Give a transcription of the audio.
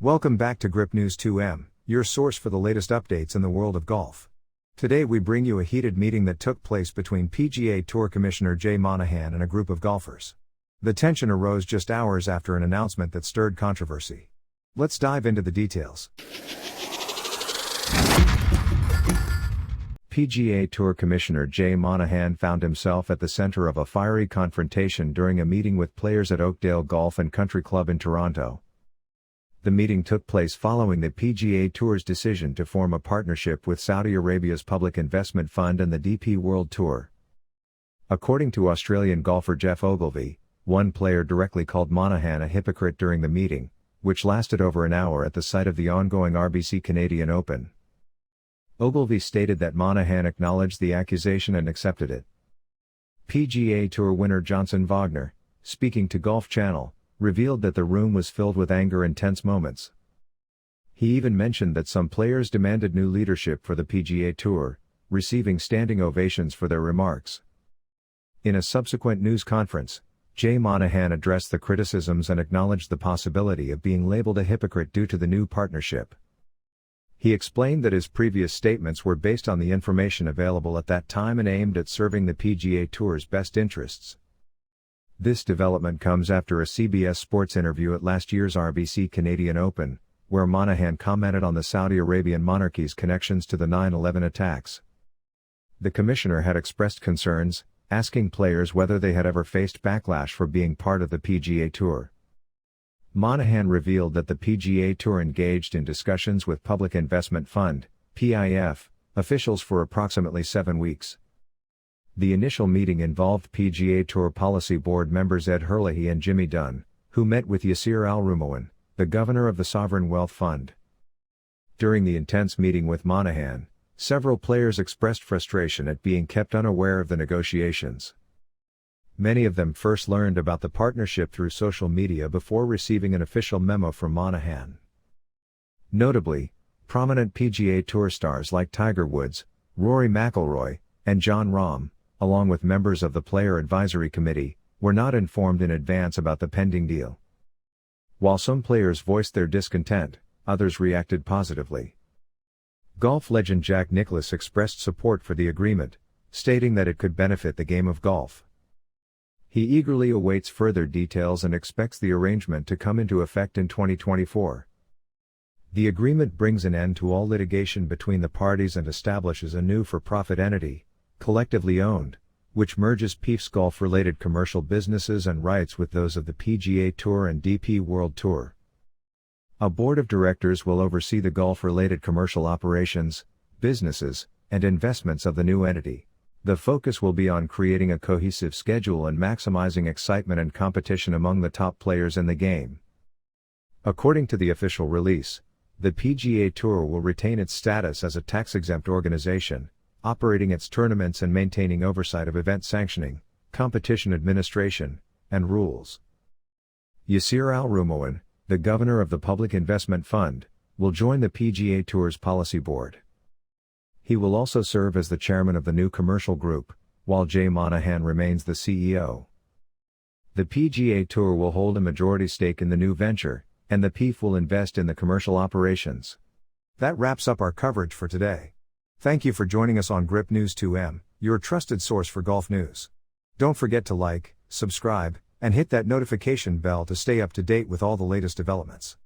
Welcome back to Grip News 2M, your source for the latest updates in the world of golf. Today we bring you a heated meeting that took place between PGA Tour Commissioner Jay Monahan and a group of golfers. The tension arose just hours after an announcement that stirred controversy. Let's dive into the details. PGA Tour Commissioner Jay Monahan found himself at the center of a fiery confrontation during a meeting with players at Oakdale Golf and Country Club in Toronto. The meeting took place following the PGA Tour's decision to form a partnership with Saudi Arabia's Public Investment Fund and the DP World Tour. According to Australian golfer Geoff Ogilvy, one player directly called Monahan a hypocrite during the meeting, which lasted over an hour at the site of the ongoing RBC Canadian Open. Ogilvy stated that Monahan acknowledged the accusation and accepted it. PGA Tour winner Johnson Wagner, speaking to Golf Channel, revealed that the room was filled with anger and tense moments. He even mentioned that some players demanded new leadership for the PGA Tour, receiving standing ovations for their remarks. In a subsequent news conference, Jay Monahan addressed the criticisms and acknowledged the possibility of being labeled a hypocrite due to the new partnership. He explained that his previous statements were based on the information available at that time and aimed at serving the PGA Tour's best interests. This development comes after a CBS Sports interview at last year's RBC Canadian Open, where Monahan commented on the Saudi Arabian monarchy's connections to the 9/11 attacks. The commissioner had expressed concerns, asking players whether they had ever faced backlash for being part of the PGA Tour. Monahan revealed that the PGA Tour engaged in discussions with Public Investment Fund, PIF, officials for approximately 7 weeks. The initial meeting involved PGA Tour Policy Board members Ed Herlihy and Jimmy Dunn, who met with Yasir Al-Rumowan, the governor of the Sovereign Wealth Fund. During the intense meeting with Monahan, several players expressed frustration at being kept unaware of the negotiations. Many of them first learned about the partnership through social media before receiving an official memo from Monahan. Notably, prominent PGA Tour stars like Tiger Woods, Rory McIlroy, and Jon Rahm, along with members of the Player Advisory Committee, were not informed in advance about the pending deal. While some players voiced their discontent, others reacted positively. Golf legend Jack Nicklaus expressed support for the agreement, stating that it could benefit the game of golf. He eagerly awaits further details and expects the arrangement to come into effect in 2024. The agreement brings an end to all litigation between the parties and establishes a new for-profit entity, collectively owned, which merges PIF's golf-related commercial businesses and rights with those of the PGA Tour and DP World Tour. A board of directors will oversee the golf-related commercial operations, businesses, and investments of the new entity. The focus will be on creating a cohesive schedule and maximizing excitement and competition among the top players in the game. According to the official release, the PGA Tour will retain its status as a tax-exempt organization, operating its tournaments and maintaining oversight of event sanctioning, competition administration, and rules. Yasir Al-Rumowan, the governor of the Public Investment Fund, will join the PGA Tour's policy board. He will also serve as the chairman of the new commercial group, while Jay Monahan remains the CEO. The PGA Tour will hold a majority stake in the new venture, and the PIF will invest in the commercial operations. That wraps up our coverage for today. Thank you for joining us on Grip News 2M, your trusted source for golf news. Don't forget to like, subscribe, and hit that notification bell to stay up to date with all the latest developments.